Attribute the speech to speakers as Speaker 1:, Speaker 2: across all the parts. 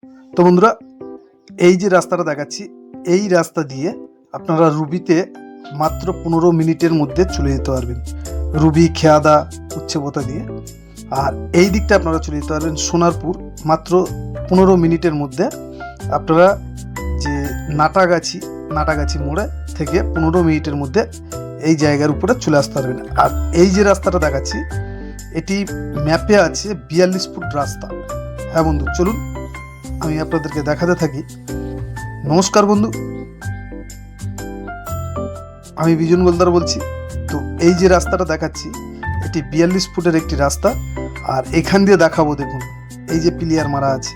Speaker 1: তো বন্ধুরা, এই যে রাস্তাটা দেখাচ্ছি, এই রাস্তা দিয়ে আপনারা রুবিতে মাত্র 15 মিনিটের মধ্যে চলে যেতে পারবেন। রুবি, খেয়াদা, উচ্ছেপোতা দিয়ে। আর এই দিকটা আপনারা চলে যেতে পারবেন সোনারপুর মাত্র 15 মিনিটের মধ্যে। আপনারা যে নাটাগাছি মোড়ে থেকে 15 মিনিটের মধ্যে এই জায়গার উপরে চলে আসতে পারবেন। আর এই যে রাস্তাটা দেখাচ্ছি, এটি ম্যাপে আছে 42 ফুট রাস্তা। হ্যাঁ বন্ধু, চলুন আমি আপনাদেরকে দেখাতে থাকি। নমস্কার বন্ধু, আমি বিজন গোলদার বলছি। তো এই যে রাস্তাটা দেখাচ্ছি, এটি 42 ফুটের একটি রাস্তা। আর এখান দিয়ে দেখাবো, দেখুন এই যে প্লেয়ার মারা আছে,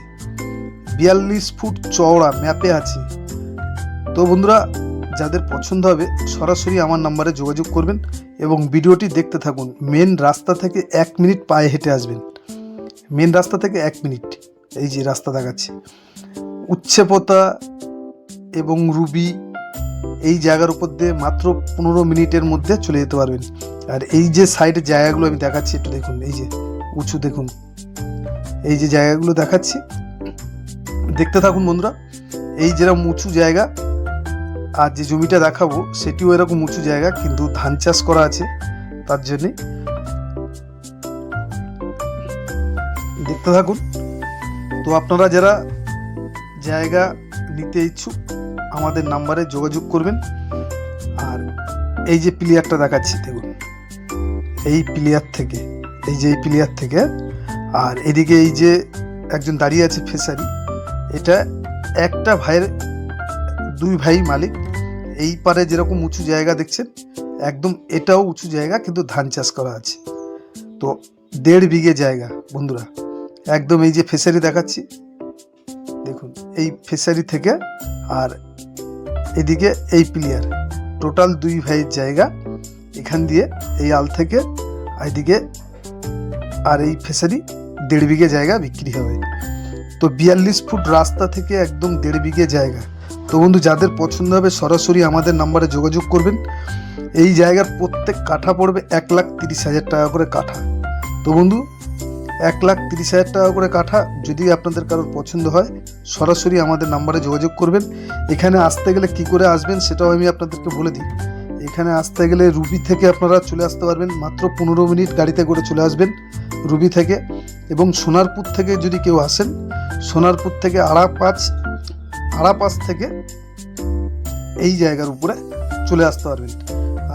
Speaker 1: 42 ফুট চওড়া ম্যাপে আছে। তো বন্ধুরা, যাদের পছন্দ হবে সরাসরি আমার নাম্বারে যোগাযোগ করবেন এবং ভিডিওটি দেখতে থাকুন। মেন রাস্তা থেকে 1 মিনিট পায়ে হেঁটে আসবেন। মেন রাস্তা থেকে 1 মিনিট এই যে রাস্তা দেখাচ্ছে। উচ্ছেপোতা এবং রুবি এই জায়গার উপর দিয়ে মাত্র 15 মিনিটের মধ্যে চলে যেতে পারবেন। আর এই যে সাইডের জায়গাগুলো আমি দেখাচ্ছি, একটু দেখুন, এই যে উঁচু, দেখুন এই যে জায়গাগুলো দেখাচ্ছি, দেখতে থাকুন বন্ধুরা। এই যেরকম উঁচু জায়গা, আর যে জমিটা দেখাবো সেটিও এরকম উঁচু জায়গা, কিন্তু ধান চাষ করা আছে, তার জন্যে দেখতে থাকুন। তো আপনারা যারা জায়গা নিতে ইচ্ছুক আমাদের নাম্বারে যোগাযোগ করবেন। আর এই যে প্লেয়ারটা দেখাচ্ছি, দেখুন এই প্লেয়ার থেকে আর এদিকে এই যে একজন দাঁড়িয়ে আছে ফেসারি, এটা একটা ভাইয়ের 2 ভাই মালিক। এই পারে যেরকম উঁচু জায়গা দেখছেন, একদম এটাও উঁচু জায়গা, কিন্তু ধান চাষ করা আছে। তো 1.5 বিঘে জায়গা বন্ধুরা, একদম এই যে ফেসারি দেখাচ্ছি, দেখুন এই ফেসারি থেকে আর এদিকে এই প্লেয়ার, টোটাল 2 ভাইয়ের জায়গা। এখান দিয়ে এই আল থেকে এইদিকে আর এই ফেসারি 1.5 বিঘে জায়গা বিক্রি হবে। তো 42 ফুট রাস্তা থেকে একদম 1.5 বিঘে জায়গা। তো বন্ধু, যাদের পছন্দ হবে সরাসরি আমাদের নাম্বারে যোগাযোগ করবেন। এই জায়গার প্রত্যেক কাঠা পড়বে 1,30,000 টাকা করে কাঠা। তো বন্ধু, 1,30,000 টাকা করে কাঠা। যদি আপনাদের কারোর পছন্দ হয় সরাসরি আমাদের নাম্বারে যোগাযোগ করবেন। এখানে আসতে গেলে কি করে আসবেন সেটাও আমি আপনাদেরকে বলে দিই। এখানে আসতে গেলে রুবি থেকে আপনারা চলে আসতে পারবেন, মাত্র 15 মিনিট গাড়িতে করে চলে আসবেন রুবি থেকে। এবং সোনারপুর থেকে যদি কেউ আসেন, সোনারপুর থেকে আড়াপাঁচ থেকে এই জায়গার উপরে চলে আসতে পারবেন।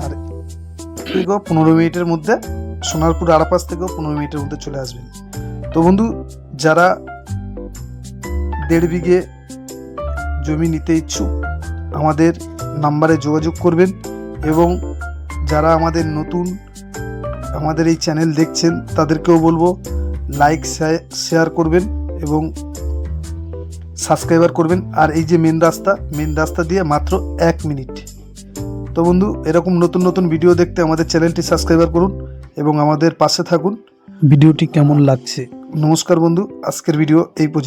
Speaker 1: আর 15 মিনিটের মধ্যে সোনারপুর আড়াপাঁচ থেকেও 15 মিনিটের মধ্যে চলে আসবেন। তো বন্ধু, যারা 1.5 বিঘে জমি নিতে ইচ্ছুক আমাদের নাম্বারে যোগাযোগ করবেন। এবং যারা আমাদের এই চ্যানেল দেখছেন তাদেরকেও বলবো লাইক শেয়ার করবেন এবং সাবস্ক্রাইবার করবেন। আর এই যে মেন রাস্তা দিয়ে মাত্র 1 মিনিট। তো বন্ধু, এরকম নতুন ভিডিও দেখতে আমাদের চ্যানেলটি সাবস্ক্রাইবার করুন এবং আমাদের পাশে থাকুন। ভিডিওটি কেমন লাগছে? নমস্কার বন্ধু, আজকের ভিডিও এই পর্যন্ত।